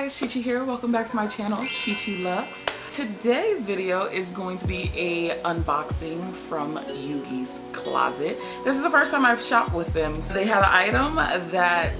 guys, Chi-Chi here. Welcome back to my channel, Chi.Chi.Luxe. Today's video is going to be a unboxing from YOOGI'S closet. This is the first time I've shopped with them. So they had an item that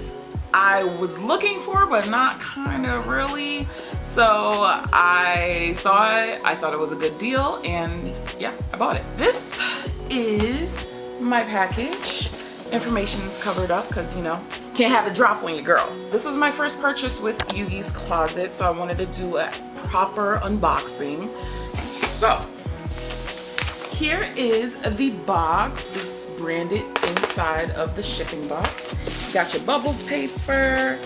I was looking for, but not kind of really. So I saw it, I thought it was a good deal, and yeah, I bought it. This is my package. Information is covered up because, you know, can't have a drop on your girl. This was my first purchase with YOOGI'S closet, so I wanted to do a proper unboxing. So here is the box. It's branded inside of the shipping box. You got your bubble paper.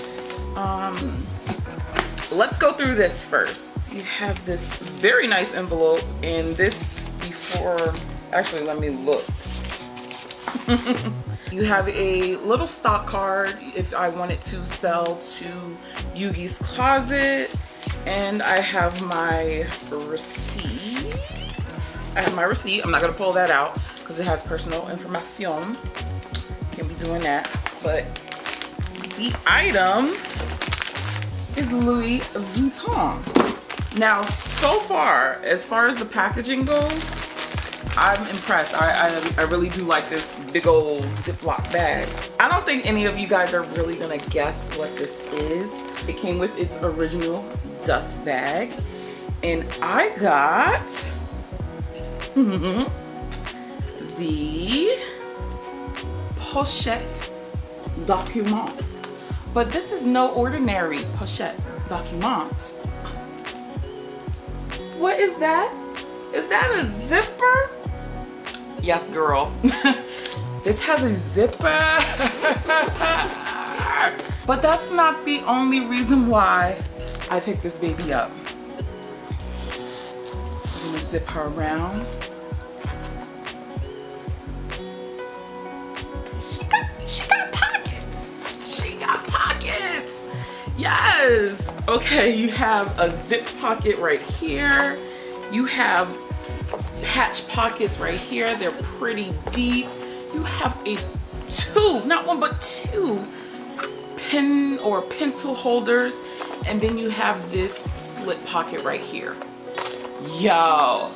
Let's go through this first. You have this very nice envelope, and this before, actually let me look. You have a little stock card if I wanted to sell to YOOGI'S closet, and I have my receipt. I'm not gonna pull that out because it has personal information. Can't be doing that. But the item is Louis Vuitton. Now, so far as the packaging goes, I'm impressed. I really do like this big old Ziploc bag. I don't think any of you guys are really gonna guess what this is. It came with its original dust bag, and I got the pochette document. But this is no ordinary pochette document. What is that? Is that a zipper? Yes, girl. This has a zipper. But that's not the only reason why I picked this baby up. I'm gonna zip her around. She got pockets. She got pockets. Yes. Okay, you have a zip pocket right here. You have patch pockets right here. They're pretty deep. You have not one but two pen or pencil holders, and then you have this slip pocket right here. Yo,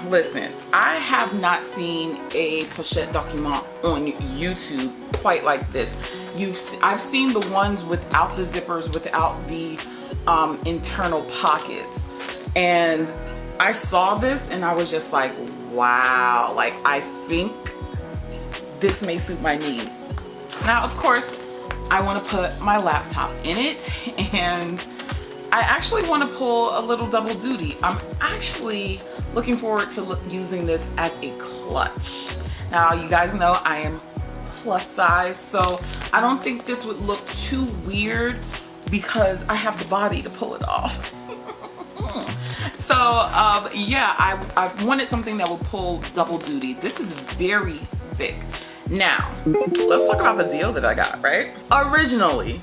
listen, I have not seen a pochette document on YouTube quite like this. I've seen the ones without the zippers, without the internal pockets, and I saw this and I was just like, wow, like I think this may suit my needs. Now, of course, I want to put my laptop in it, and I actually want to pull a little double duty. I'm actually looking forward to using this as a clutch. Now, you guys know I am plus size, so I don't think this would look too weird because I have the body to pull it off. So yeah, I wanted something that would pull double duty. This is very thick. Now, let's talk about the deal that I got, right? Originally,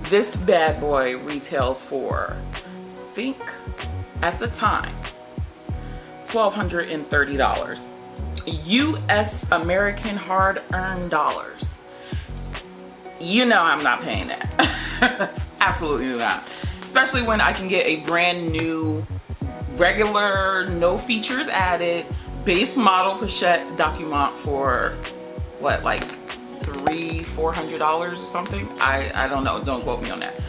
this bad boy retails for, I think at the time, $1,230. US American hard-earned dollars. You know I'm not paying that. Absolutely not. Especially when I can get a brand new, regular, no features added, base model pochette document for what, like $300–400 or something? I don't know, don't quote me on that.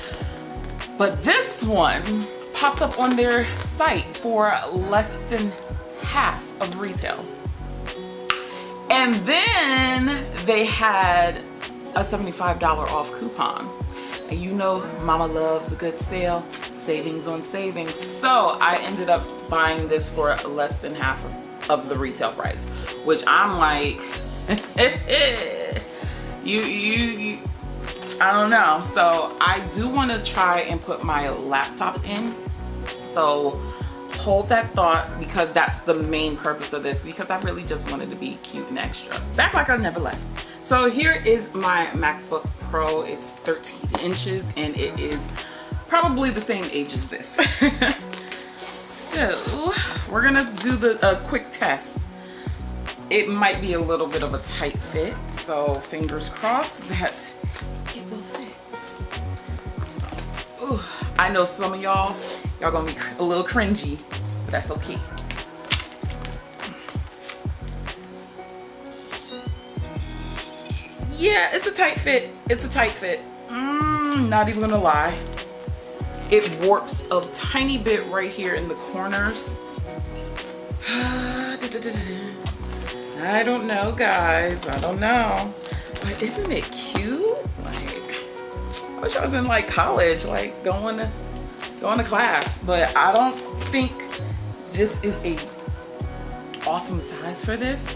But this one popped up on their site for less than half of retail. And then they had a $75 off coupon. And you know mama loves a good sale, savings on savings. So I ended up buying this for less than half of the retail price, which I'm like, I don't know. So I do want to try and put my laptop in. So hold that thought, because that's the main purpose of this, because I really just wanted to be cute and extra. Back like I never left. So here is my MacBook Pro. It's 13 inches and it is probably the same age as this. So we're gonna do a quick test. It might be a little bit of a tight fit, so fingers crossed that it will fit. Ooh, I know some of y'all gonna be a little cringy, but that's okay. Yeah, it's a tight fit. It's a tight fit. Not even gonna lie. It warps a tiny bit right here in the corners. I don't know, guys. I don't know. But isn't it cute? Like, I wish I was in like college, like going to class. But I don't think this is a awesome size for this.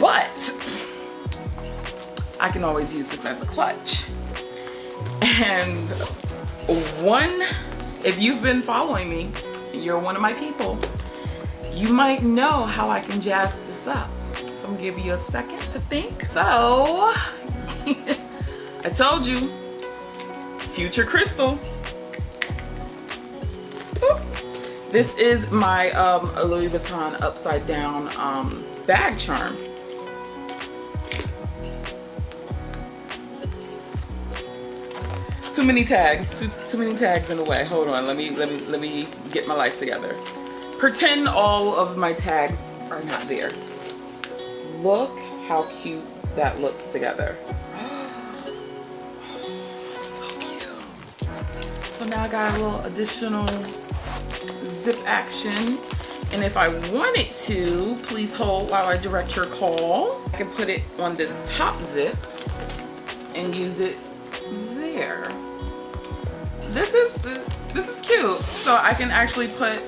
But I can always use this as a clutch. And if you've been following me, and you're one of my people, you might know how I can jazz this up. So I'm gonna give you a second to think. So, I told you, future crystal. Oop. This is my Louis Vuitton upside down bag charm. Too many tags, too many tags in the way. Hold on, let me get my life together. Pretend all of my tags are not there. Look how cute that looks together. So cute. So now I got a little additional zip action. And if I wanted to, please hold while I direct your call. I can put it on this top zip and use it there. This is cute. So I can actually put,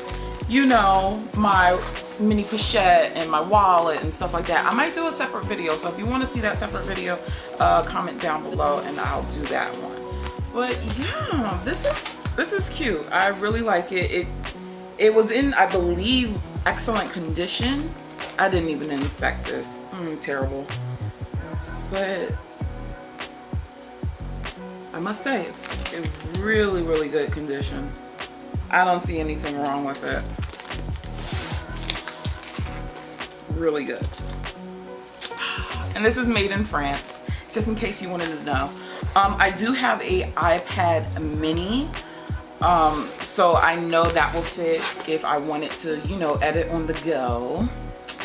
you know, my mini pochette and my wallet and stuff like that. I might do a separate video. So if you want to see that separate video, comment down below and I'll do that one. But yeah, this is cute. I really like it. It was in, I believe, excellent condition. I didn't even inspect this. Terrible. But I must say, it's in really, really good condition. I don't see anything wrong with it. Really good. And this is made in France, just in case you wanted to know. I do have a iPad mini. So I know that will fit if I wanted to, you know, edit on the go.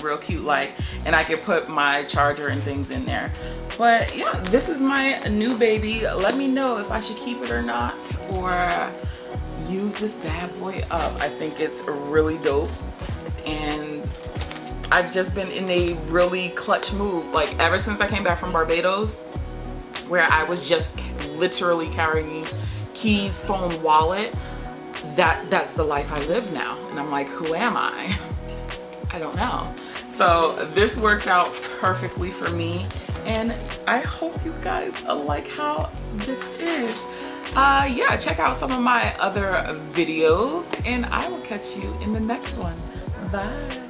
Real cute like, and I could put my charger and things in there. But yeah, this is my new baby. Let me know if I should keep it or not, or use this bad boy up. I think it's really dope, and I've just been in a really clutch move, like ever since I came back from Barbados, where I was just literally carrying keys, phone, wallet. That's the life I live now, and I'm like, who am I? I don't know. So this works out perfectly for me, and I hope you guys like how this is. Yeah, check out some of my other videos, and I will catch you in the next one. Bye.